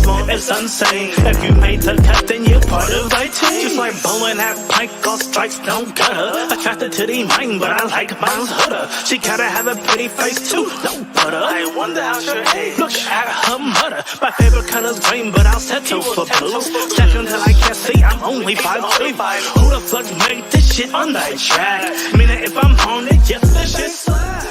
more, it's insane. If you made the cut, then you're part of my team. Just like bowling at pike, all strikes don't gutter. Attracted to the mind, but I like mine's hooder. She gotta have a pretty face too, no butter. I wonder how she age. Look at her mother. My favorite color's green, but I'll settle for blue. Check until I can't see, I'm only 5'2". Who the fuck made this shit on that track? Meaning if I'm on it, yes, this shit slap.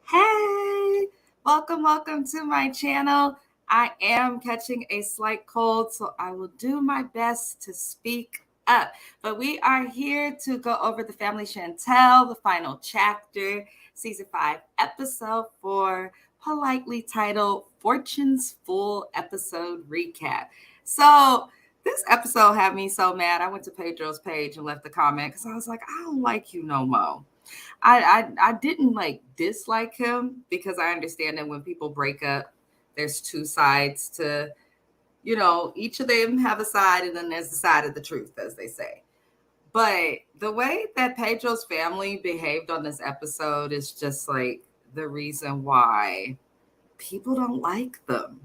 Hey, welcome to my channel. I am catching a slight cold, so I will do my best to speak up. But we are here to go over the family Chantel, the final chapter, season 5, episode 4, politely titled Fortune's Full Episode Recap. So this episode had me so mad. I went to Pedro's page and left a comment because I was like, I don't like you no more. I didn't dislike him because I understand that when people break up, there's two sides to, each of them have a side and then there's the side of the truth, as they say. But the way that Pedro's family behaved on this episode is just like the reason why people don't like them.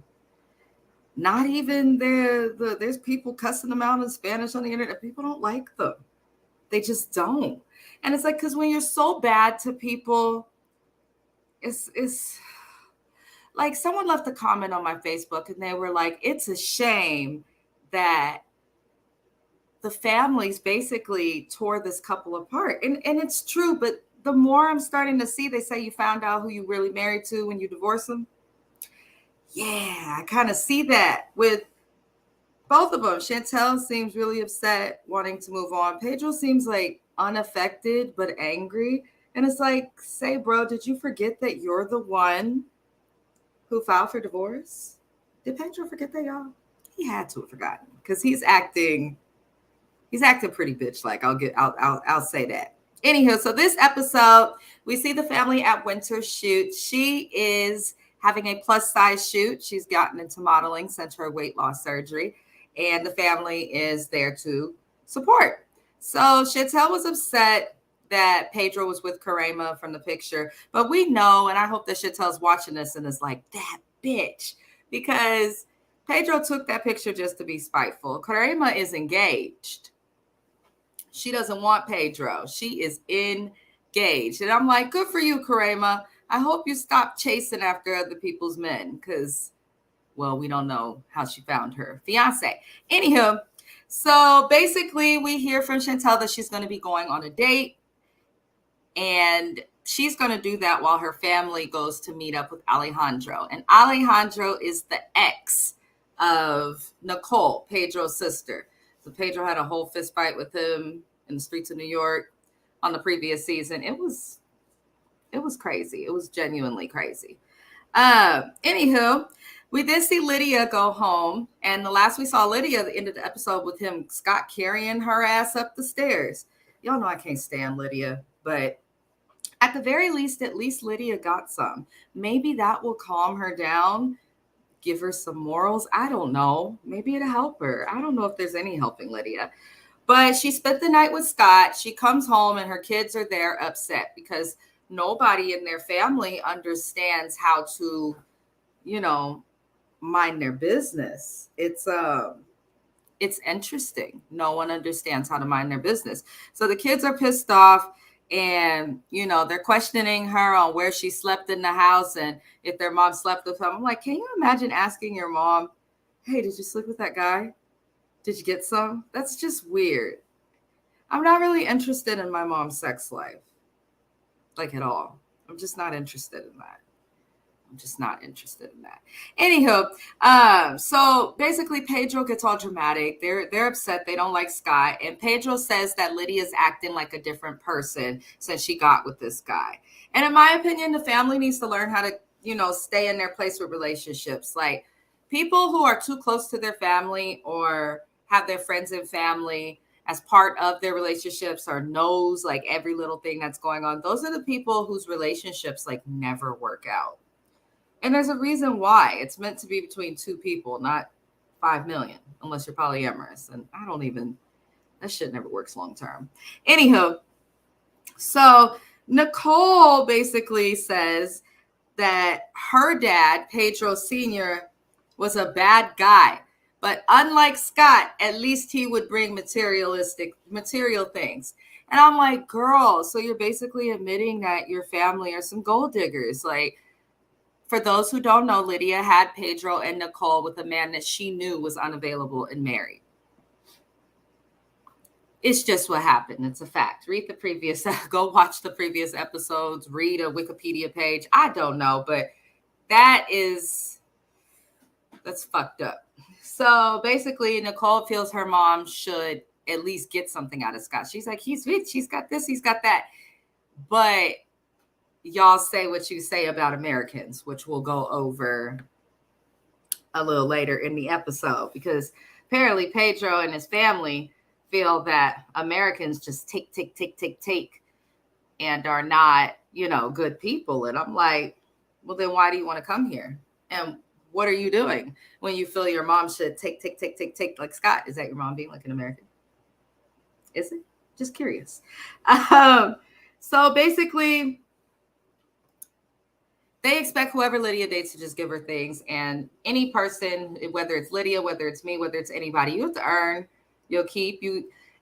Not even there's people cussing them out in Spanish on the internet. People don't like them. They just don't. And it's like, because when you're so bad to people, it's like someone left a comment on my Facebook and they were like, it's a shame that the families basically tore this couple apart. And it's true, but the more I'm starting to see, they say you found out who you really married to when you divorce them. Yeah, I kind of see that with both of them. Chantel seems really upset, wanting to move on. Pedro seems like unaffected but angry. And it's like, say, bro, did you forget that you're the one who filed for divorce? Did Pedro forget that, y'all? He had to have forgotten because he's acting pretty bitch-like. I'll say that. Anywho, so this episode, we see the family at Winter's shoot. She is having a plus size shoot. She's gotten into modeling since her weight loss surgery, and the family is there to support. So Chantel was upset that Pedro was with Karema from the picture, but we know, and I hope that Chantel's watching this and is like, that bitch, because Pedro took that picture just to be spiteful. Karema is engaged. She doesn't want Pedro. She is engaged. And I'm like, good for you, Karema. I hope you stop chasing after other people's men because, well, we don't know how she found her fiance. Anywho, so basically we hear from Chantel that she's going to be going on a date, and she's going to do that while her family goes to meet up with Alejandro. And Alejandro is the ex of Nicole, Pedro's sister. So Pedro had a whole fist fight with him in the streets of New York on the previous season. It was crazy. It was genuinely crazy. Anywho, we then see Lydia go home. And the last we saw Lydia at the end of the episode with him, Scott carrying her ass up the stairs. Y'all know I can't stand Lydia, but at the very least, at least Lydia got some. Maybe that will calm her down, give her some morals. I don't know. Maybe it'll help her. I don't know if there's any helping Lydia. But she spent the night with Scott. She comes home and her kids are there upset because nobody in their family understands how to, mind their business. It's interesting. No one understands how to mind their business. So the kids are pissed off. And, they're questioning her on where she slept in the house and if their mom slept with him. I'm like, can you imagine asking your mom, hey, did you sleep with that guy? Did you get some? That's just weird. I'm not really interested in my mom's sex life, at all. I'm just not interested in that. Anywho, so basically Pedro gets all dramatic. They're upset. They don't like Scott. And Pedro says that Lydia's acting like a different person since she got with this guy. And in my opinion, the family needs to learn how to, stay in their place with relationships. Like people who are too close to their family or have their friends and family as part of their relationships or knows every little thing that's going on. Those are the people whose relationships never work out. And there's a reason why. It's meant to be between two people, not 5 million, unless you're polyamorous. And that shit never works long term. Anywho, so Nicole basically says that her dad, Pedro Sr., was a bad guy. But unlike Scott, at least he would bring material things. And I'm like, girl, so you're basically admitting that your family are some gold diggers. Like, for those who don't know, Lydia had Pedro and Nicole with a man that she knew was unavailable and married. It's just what happened. It's a fact. Go watch the previous episodes, read a Wikipedia page. I don't know, but that's fucked up. So basically, Nicole feels her mom should at least get something out of Scott. She's like, he's rich, he's got this, he's got that. But y'all say what you say about Americans, which we'll go over a little later in the episode, because apparently Pedro and his family feel that Americans just take, and are not, good people. And I'm like, well, then why do you want to come here? And what are you doing when you feel your mom should take like Scott? Is that your mom being like an American? Is it? Just curious. So basically, they expect whoever Lydia dates to just give her things. And any person, whether it's Lydia, whether it's me, whether it's anybody, you have to earn, you'll keep.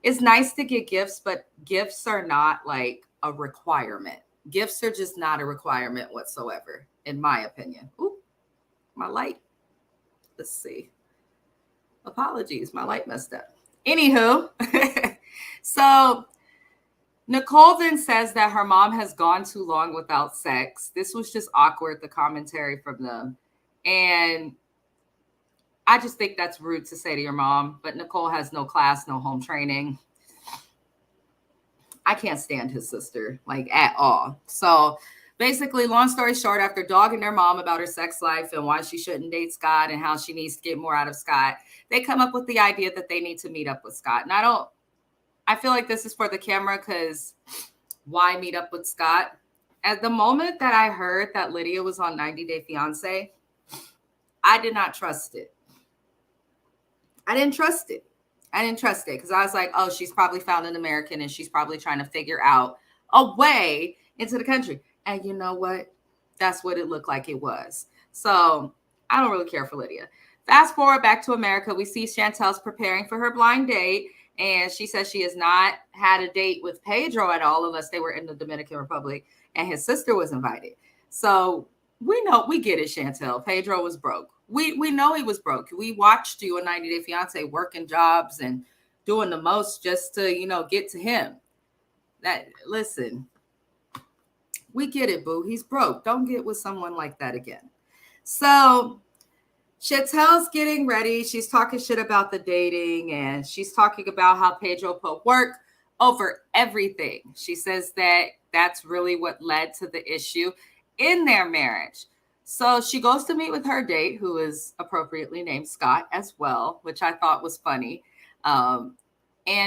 It's nice to get gifts, but gifts are not like a requirement. Gifts are just not a requirement whatsoever, in my opinion. Ooh, my light. Let's see. Apologies, my light messed up. Anywho, so Nicole then says that her mom has gone too long without sex. This was just awkward, the commentary from them. And I just think that's rude to say to your mom, but Nicole has no class, no home training. I can't stand his sister, like, at all. So basically, long story short, after dogging their mom about her sex life and why she shouldn't date Scott and how she needs to get more out of Scott, they come up with the idea that they need to meet up with Scott. And I feel like this is for the camera, because why meet up with Scott? At the moment that I heard that Lydia was on 90 Day Fiancé, I did not trust it. I didn't trust it because I was like, oh, she's probably found an American and she's probably trying to figure out a way into the country. And you know what? That's what it looked like it was. So I don't really care for Lydia. Fast forward back to America. We see Chantel's preparing for her blind date. And she says she has not had a date with Pedro at all, unless they were in the Dominican Republic and his sister was invited. So we get it, Chantel. Pedro was broke. We know he was broke. We watched you on 90 Day Fiancé working jobs and doing the most just to, get to him. Listen, we get it, boo. He's broke. Don't get with someone like that again. So Chantel's getting ready. She's talking shit about the dating, and she's talking about how Pedro put work over everything. She says that that's really what led to the issue in their marriage. So she goes to meet with her date, who is appropriately named Scott as well, which I thought was funny. And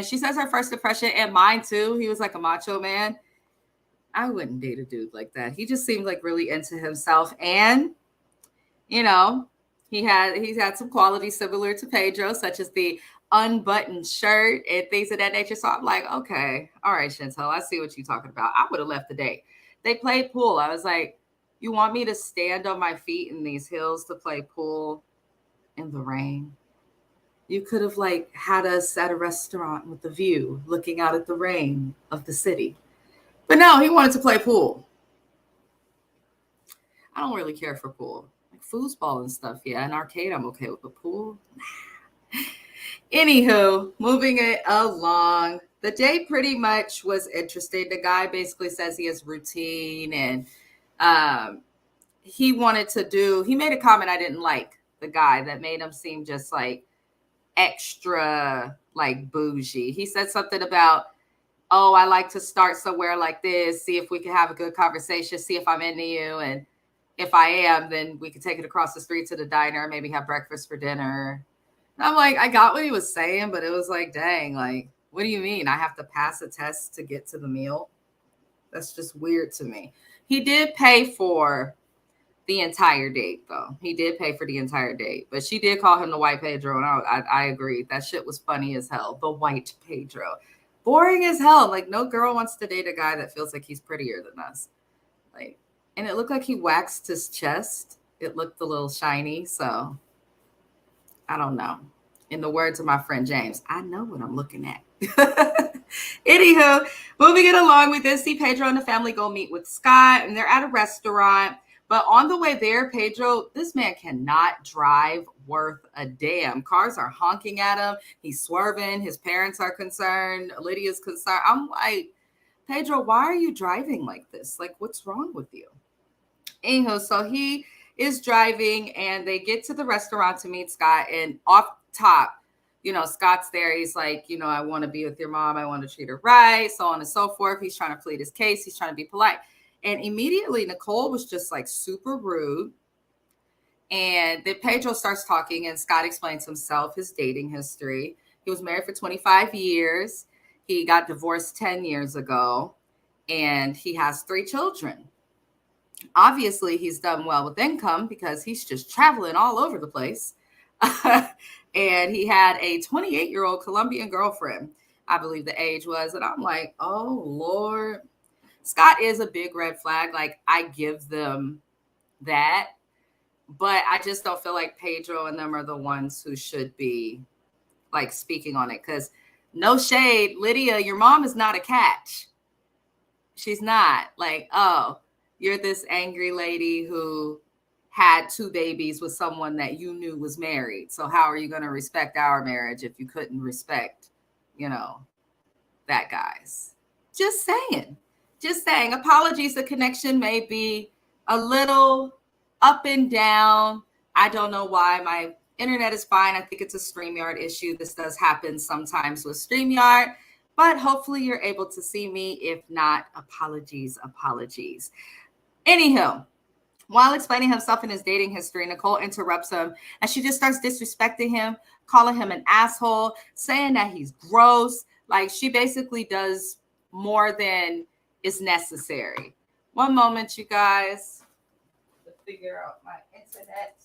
she says her first impression, and mine too, he was like a macho man. I wouldn't date a dude like that. He just seemed like really into himself. And, he's had some qualities similar to Pedro, such as the unbuttoned shirt and things of that nature. So I'm like, okay, all right, Chantel, I see what you're talking about. I would have left the date. They played pool. I was like, you want me to stand on my feet in these hills to play pool in the rain? You could have had us at a restaurant with a view looking out at the rain of the city. But no, he wanted to play pool. I don't really care for pool. Like foosball and stuff, yeah. An arcade, I'm okay with. The pool, nah. Anywho, moving it along. The day pretty much was interesting. The guy basically says he has routine, and he made a comment I didn't like, the guy, that made him seem just like extra bougie. He said something about, oh, I like to start somewhere like this, see if we can have a good conversation, see if I'm into you. And if I am, then we could take it across the street to the diner, maybe have breakfast for dinner. And I'm like, I got what he was saying, but it was like, dang, what do you mean? I have to pass a test to get to the meal? That's just weird to me. He did pay for the entire date, though. He did pay for the entire date, but she did call him the white Pedro, and I agreed. That shit was funny as hell. The white Pedro. Boring as hell. No girl wants to date a guy that feels like he's prettier than us. And it looked like he waxed his chest. It looked a little shiny, so I don't know. In the words of my friend James, I know what I'm looking at. Anywho, moving it along, we then see Pedro and the family go meet with Scott, and they're at a restaurant. But on the way there, Pedro, this man cannot drive worth a damn. Cars are honking at him. He's swerving. His parents are concerned. Lydia's concerned. I'm like, Pedro, why are you driving like this? Like, what's wrong with you? Anywho, so he is driving, and they get to the restaurant to meet Scott. And off top, Scott's there. He's like, I want to be with your mom. I want to treat her right, so on and so forth. He's trying to plead his case. He's trying to be polite. And immediately Nicole was just like super rude. And then Pedro starts talking, and Scott explains himself, his dating history. He was married for 25 years. He got divorced 10 years ago, and he has 3 children. Obviously, he's done well with income because he's just traveling all over the place. And he had a 28-year-old Colombian girlfriend, I believe the age was. And I'm like, oh, Lord. Scott is a big red flag. Like, I give them that. But I just don't feel like Pedro and them are the ones who should be, like, speaking on it. Because no shade, Lydia, your mom is not a catch. She's not. Like, oh, you're this angry lady who had 2 babies with someone that you knew was married. So how are you going to respect our marriage if you couldn't respect, that guy's? Just saying. Apologies. The connection may be a little up and down. I don't know why. My internet is fine. I think it's a StreamYard issue. This does happen sometimes with StreamYard, but hopefully you're able to see me. If not, apologies. Anywho, while explaining himself and his dating history, Nicole interrupts him, and she just starts disrespecting him, calling him an asshole, saying that he's gross. Like, she basically does more than is necessary. One moment, you guys. To figure out my internet.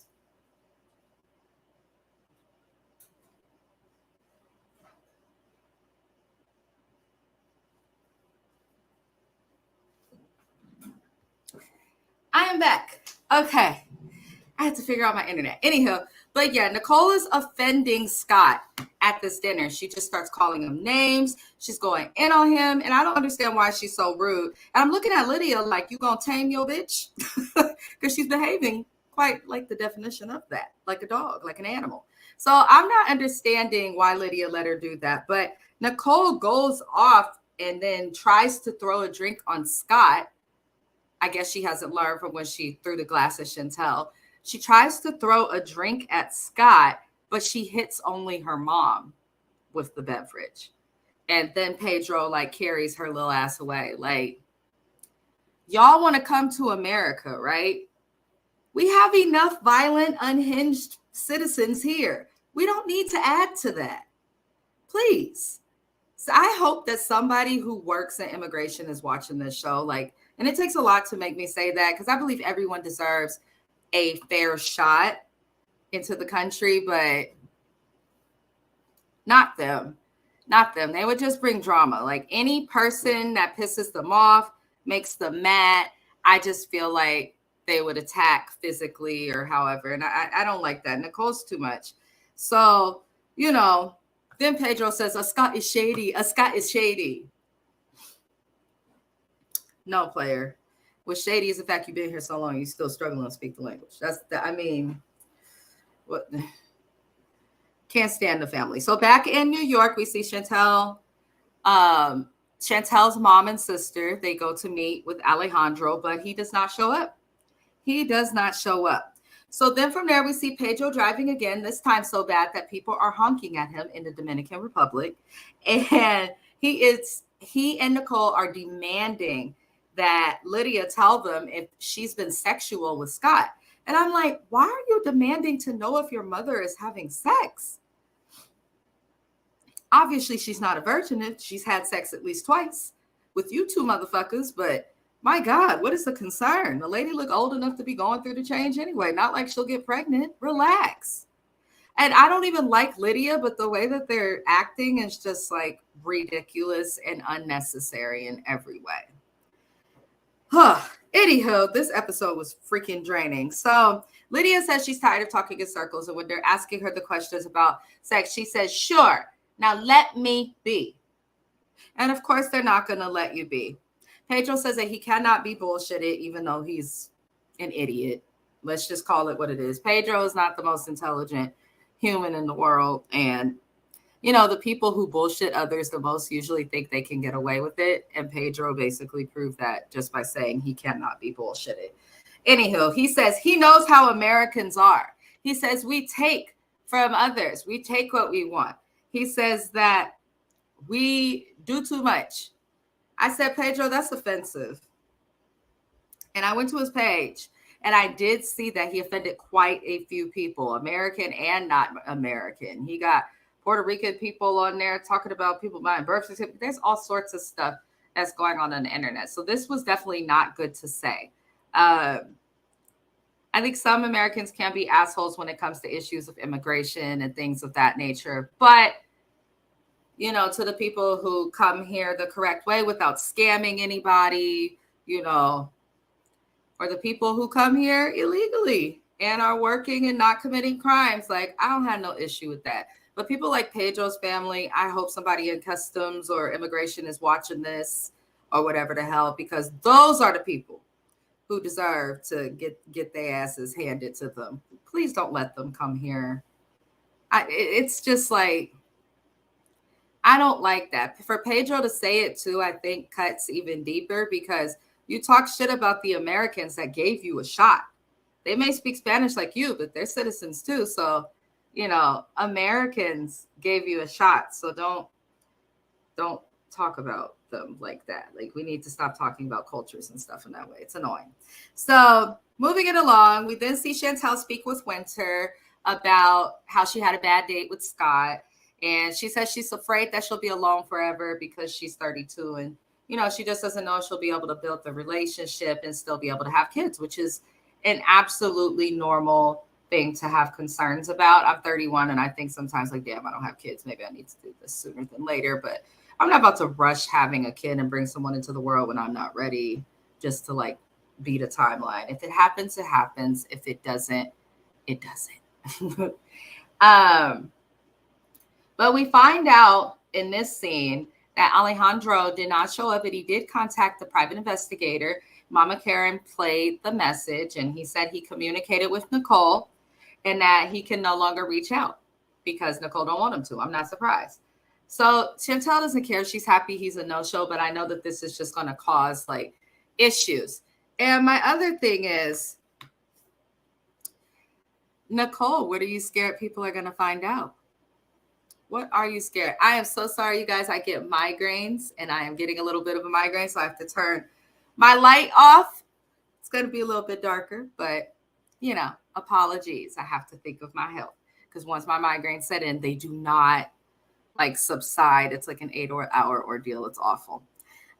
I am back. Okay. I had to figure out my internet. Anyhow, but yeah, Nicole is offending Scott at this dinner. She just starts calling him names. She's going in on him. And I don't understand why she's so rude. And I'm looking at Lydia like, you gonna tame your bitch? Because she's behaving quite like the definition of that, like a dog, like an animal. So I'm not understanding why Lydia let her do that. But Nicole goes off and then tries to throw a drink on Scott. I guess she hasn't learned from when she threw the glass at Chantel. She tries to throw a drink at Scott, but she hits only her mom with the beverage. And then Pedro carries her little ass away. Like, y'all want to come to America, right? We have enough violent, unhinged citizens here. We don't need to add to that. Please. So I hope that somebody who works in immigration is watching this show. And it takes a lot to make me say that, because I believe everyone deserves a fair shot into the country, but not them. They would just bring drama. Like, any person that pisses them off, makes them mad, I just feel like they would attack physically or however. And I don't like that. Nicole's too much. So, then Pedro says, a Scott is shady. No, player. What's shady is the fact you've been here so long, you're still struggling to speak the language. What? Can't stand the family. So back in New York, we see Chantel, Chantel's mom and sister. They go to meet with Alejandro, but he does not show up. So then from there, we see Pedro driving again, this time so bad that people are honking at him in the Dominican Republic. And he and Nicole are demanding that Lydia tell them if she's been sexual with Scott. And I'm like, why are you demanding to know if your mother is having sex? Obviously, she's not a virgin if she's had sex at least twice with you 2 motherfuckers. But my God, what is the concern? The lady look old enough to be going through the change anyway. Not like she'll get pregnant. Relax. And I don't even like Lydia, but the way that they're acting is just ridiculous and unnecessary in every way. Anywho, this episode was freaking draining. So Lydia says she's tired of talking in circles, and when they're asking her the questions about sex, she says, "Sure, now let me be." And of course, they're not going to let you be. Pedro says that he cannot be bullshitted, even though he's an idiot. Let's just call it what it is. Pedro is not the most intelligent human in the world. And, you know, the people who bullshit others the most usually think they can get away with it. And Pedro basically proved that just by saying he cannot be bullshitted. Anywho, he says he knows how Americans are. He says we take from others. We take what we want. He says that we do too much. I said, Pedro, that's offensive. And I went to his page and I did see that he offended quite a few people, American and not American. He got Puerto Rican people on there talking about people buying birth certificates. There's all sorts of stuff that's going on the internet. So this was definitely not good to say. I think some Americans can be assholes when it comes to issues of immigration and things of that nature. But, you know, to the people who come here the correct way without scamming anybody, you know, or the people who come here illegally and are working and not committing crimes, like, I don't have no issue with that. But people like Pedro's family, I hope somebody in customs or immigration is watching this or whatever the hell, because those are the people who deserve to get their asses handed to them. Please don't let them come here. It's just like, I don't like that. For Pedro to say it too, I think cuts even deeper, because you talk shit about the Americans that gave you a shot. They may speak Spanish like you, but they're citizens too. So, you know, Americans gave you a shot. So don't talk about them like that. Like, we need to stop talking about cultures and stuff in that way. It's annoying. So moving it along, we then see Chantel speak with Winter about how she had a bad date with Scott. And she says she's afraid that she'll be alone forever because she's 32. And, you know, she just doesn't know if she'll be able to build the relationship and still be able to have kids, which is an absolutely normal thing to have concerns about. I'm 31 and I think sometimes, like, damn, I don't have kids. Maybe I need to do this sooner than later. But I'm not about to rush having a kid and bring someone into the world when I'm not ready, just to like beat a timeline. If it happens, it happens. If it doesn't, it doesn't. But we find out in this scene that Alejandro did not show up, but he did contact the private investigator. Mama Karen played the message, and he said he communicated with Nicole and that he can no longer reach out because Nicole don't want him to. I'm not surprised. So Chantel doesn't care. She's happy he's a no-show, but I know that this is just going to cause like issues. And my other thing is, Nicole, what are you scared people are going to find out? What are you scared? I am so sorry, you guys. I get migraines and I am getting a little bit of a migraine, so I have to turn my light off. It's going to be a little bit darker, but, you know, apologies. I have to think of my health, because once my migraines set in, they do not like subside. It's like an 8-hour ordeal. It's awful.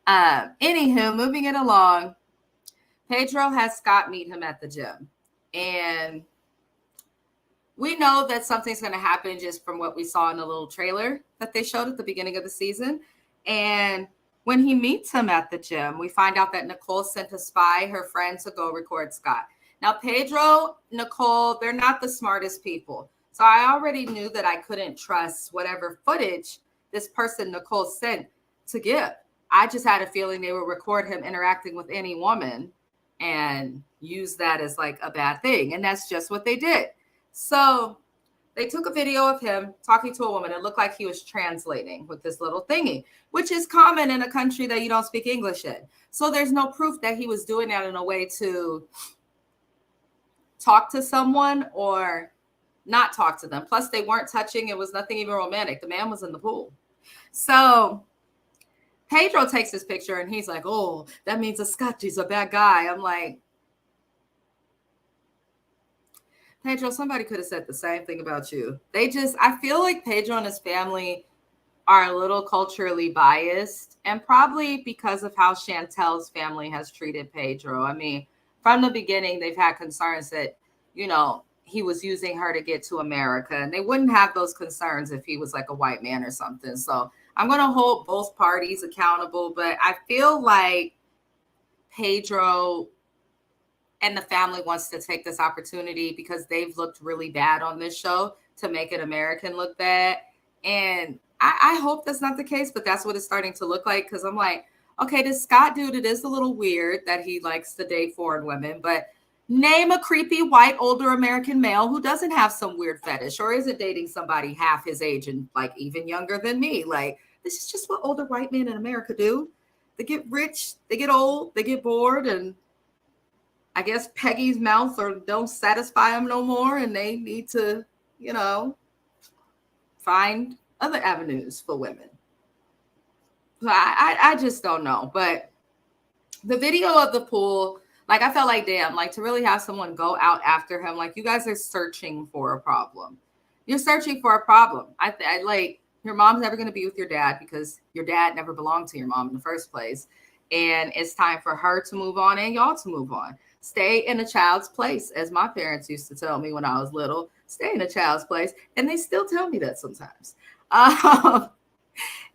Anywho, moving it along, Pedro has Scott meet him at the gym, and we know that something's going to happen just from what we saw in the little trailer that they showed at the beginning of the season. And when he meets him at the gym, we find out that Nicole sent a spy, her friend, to go record Scott. Now, Pedro, Nicole, they're not the smartest people. So I already knew that I couldn't trust whatever footage this person, Nicole, sent to give. I just had a feeling they would record him interacting with any woman and use that as like a bad thing. And that's just what they did. So they took a video of him talking to a woman. It looked like he was translating with this little thingy, which is common in a country that you don't speak English in. So there's no proof that he was doing that in a way to talk to someone or not talk to them. Plus, they weren't touching. It was nothing even romantic. The man was in the pool. So Pedro takes this picture and he's like, oh, that means a Scotty's a bad guy. I'm like, Pedro, somebody could have said the same thing about you. I feel like Pedro and his family are a little culturally biased, and probably because of how Chantel's family has treated Pedro. I mean, from the beginning, they've had concerns that, you know, he was using her to get to America, and they wouldn't have those concerns if he was like a white man or something. So I'm going to hold both parties accountable, but I feel like Pedro and the family wants to take this opportunity because they've looked really bad on this show to make an American look bad. And I hope that's not the case, but that's what it's starting to look like. Because I'm like, okay, this Scott dude, it is a little weird that he likes to date foreign women, but name a creepy white older American male who doesn't have some weird fetish or isn't dating somebody half his age and like even younger than me. Like, this is just what older white men in America do. They get rich, they get old, they get bored, and I guess Peggy's mouth or don't satisfy them no more, and they need to, you know, find other avenues for women. So I just don't know. But the video of the pool, like, I felt like, damn, like, to really have someone go out after him, like, you guys are searching for a problem. You're searching for a problem. I like, your mom's never going to be with your dad because your dad never belonged to your mom in the first place. And it's time for her to move on and y'all to move on. Stay in a child's place, as my parents used to tell me when I was little. Stay in a child's place. And they still tell me that sometimes.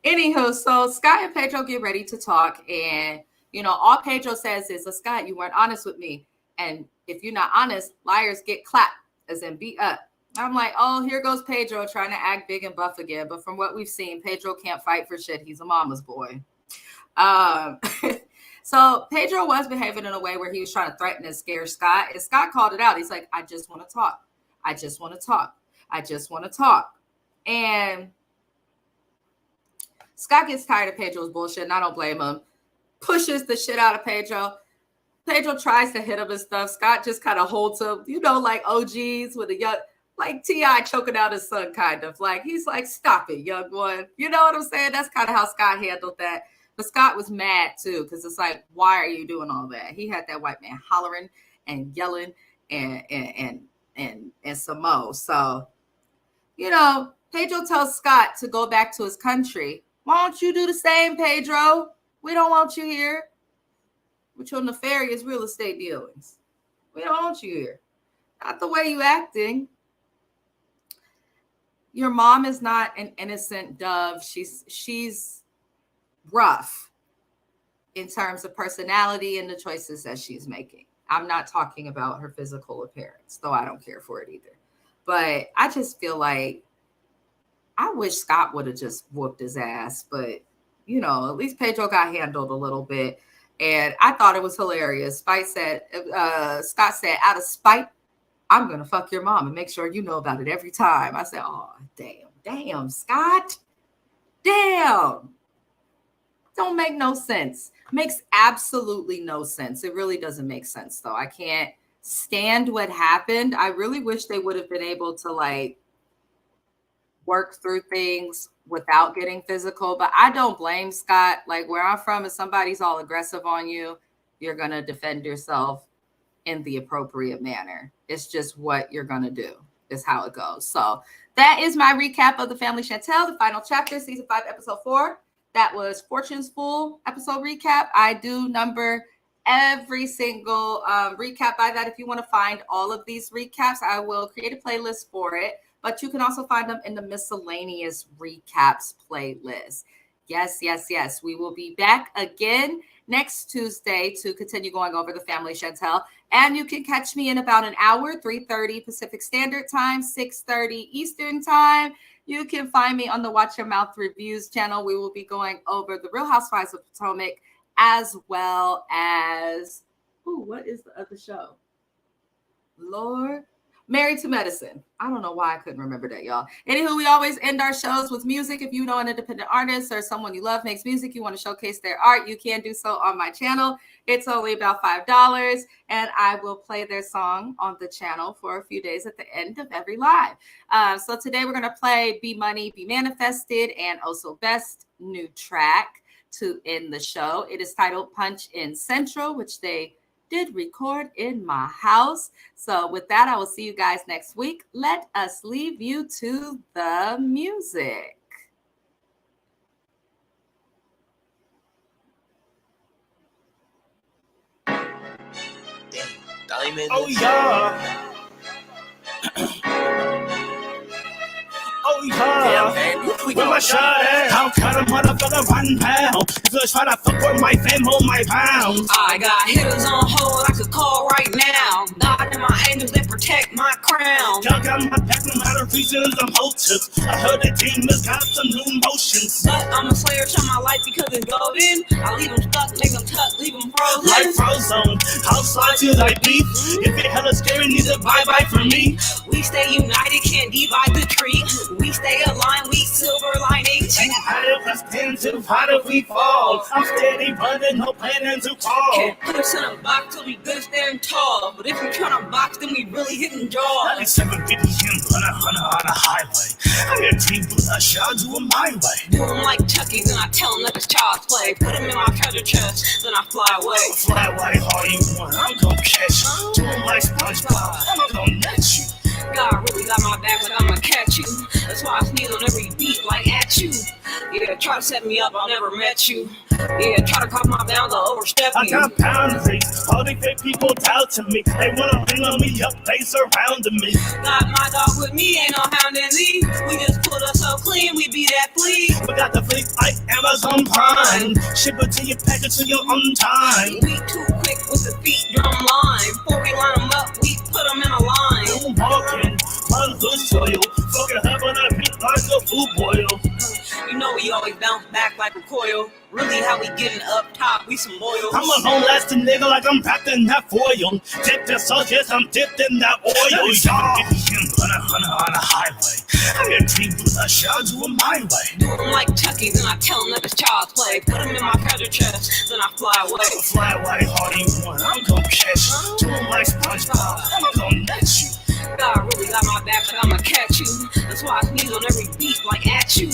Anywho, so Scott and Pedro get ready to talk. And, you know, all Pedro says is, Scott, you weren't honest with me. And if you're not honest, liars get clapped, as in beat up. I'm like, oh, here goes Pedro trying to act big and buff again. But from what we've seen, Pedro can't fight for shit. He's a mama's boy. So Pedro was behaving in a way where he was trying to threaten and scare Scott. And Scott called it out. He's like, I just want to talk. I just want to talk. I just want to talk. And Scott gets tired of Pedro's bullshit, and I don't blame him. Pushes the shit out of Pedro. Pedro tries to hit him and stuff. Scott just kind of holds him, you know, like OGs with a young, like T.I. choking out his son, kind of. Like, he's like, stop it, young one. You know what I'm saying? That's kind of how Scott handled that. But Scott was mad, too, because it's like, why are you doing all that? He had that white man hollering and yelling and some more. So, you know, Pedro tells Scott to go back to his country. Why don't you do the same, Pedro? We don't want you here with your nefarious real estate dealings. We don't want you here. Not the way you acting. Your mom is not an innocent dove. She's rough in terms of personality and the choices that she's making. I'm not talking about her physical appearance, though I don't care for it either. But I just feel like I wish Scott would have just whooped his ass. But, you know, at least Pedro got handled a little bit. And I thought it was hilarious. Scott said, out of spite, I'm going to fuck your mom and make sure you know about it every time. I said, oh, damn, Scott. Damn. Don't make no sense. Makes absolutely no sense. It really doesn't make sense, though. I can't stand what happened. I really wish they would have been able to, like, work through things without getting physical. But I don't blame Scott. Like, where I'm from, if somebody's all aggressive on you, you're going to defend yourself in the appropriate manner. It's just what you're going to do. Is how it goes. So that is my recap of The Family Chantel, the final chapter, season 5, episode 4. That was Fortune's Full episode recap. I do number every single recap by that. If you want to find all of these recaps, I will create a playlist for it. But you can also find them in the miscellaneous recaps playlist. Yes. We will be back again next Tuesday to continue going over The Family Chantel. And you can catch me in about an hour, 3:30 Pacific Standard Time, 6:30 Eastern Time. You can find me on the Watch Your Mouth Reviews channel. We will be going over The Real Housewives of Potomac, as well as, what is the other show? Lord, Married to Medicine. I don't know why I couldn't remember that, y'all. Anywho, we always end our shows with music. If you know an independent artist or someone you love makes music, you want to showcase their art, you can do so on my channel. It's only about $5, and I will play their song on the channel for a few days at the end of every live. So today we're going to play Be Money, Be Manifested, and Also Best new track to end the show. It is titled Punch in Central, which they did record in my house. So with that, I will see you guys next week. Let us leave you to the music. Diamond. Oh yeah. Oh yeah. Damn, baby. Where my shot at? How can a motherfucker run pound? If you try to fuck with my Venmo, my pounds. I got hitters on hold I could call right now. God and my angels that protect my crown. Y'all got my back no matter reasons I'm hopeless. I heard the demons got some new motions. But I'm a slayer, shine my light because it's golden. I leave them stuck, make them tuck, leave them frozen. Like Frozone, how salty like beef? If it hella scary, need a bye-bye from me. We stay united, can't divide the tree. We stay aligned, we silver linings. Ain't higher we stand too high if we fall. I'm steady running, no planning to fall. Can't put us in a box till we good standing tall. But if we tryna box, then we really hitting jaws. 97 BPM, on a highway. I'm your team, but I shall do it my way. Do them like Chucky, then I tell them that it's child's play. Put them in my treasure chest, then I fly away. Fly away all you want, I'm gon' catch you. Do them like SpongeBob, I'm gon' net you. God really got my back, but I'ma catch you. That's why I sneeze on every beat like at you. Yeah, try to set me up, I never met you. Yeah, try to cross my bounds, I'll overstep I you. got boundaries, all these fake people doubting me. They wanna bring on me up, they surrounding me. Got my dog with me, ain't no hounding thee. We just put us so clean, we be that flea. We got the fleet like Amazon Prime. Ship it to your package to your own time. We too quick with the beat drum line. Before we line them up, we put them in a line. I'm walking, run good soil. Fucking up on that beat like a food boil. You know we always bounce back like a coil. Really how we getting up top, we some loyal. I'm a long-lasting nigga like I'm wrapped in that foil. Dipped in sauce, yes, I'm dipped in that oil. On a highway. I'm your team, but I shall do it my way. Do them like Chucky, then I tell them that it's child's play. Put them in my treasure chest, then I fly away. Fly away all you want, I'm gon' catch you. Do them like SpongeBob, I'm gon' net you. God really got my back, but I'ma catch you. That's why I sneeze on every beat like at you.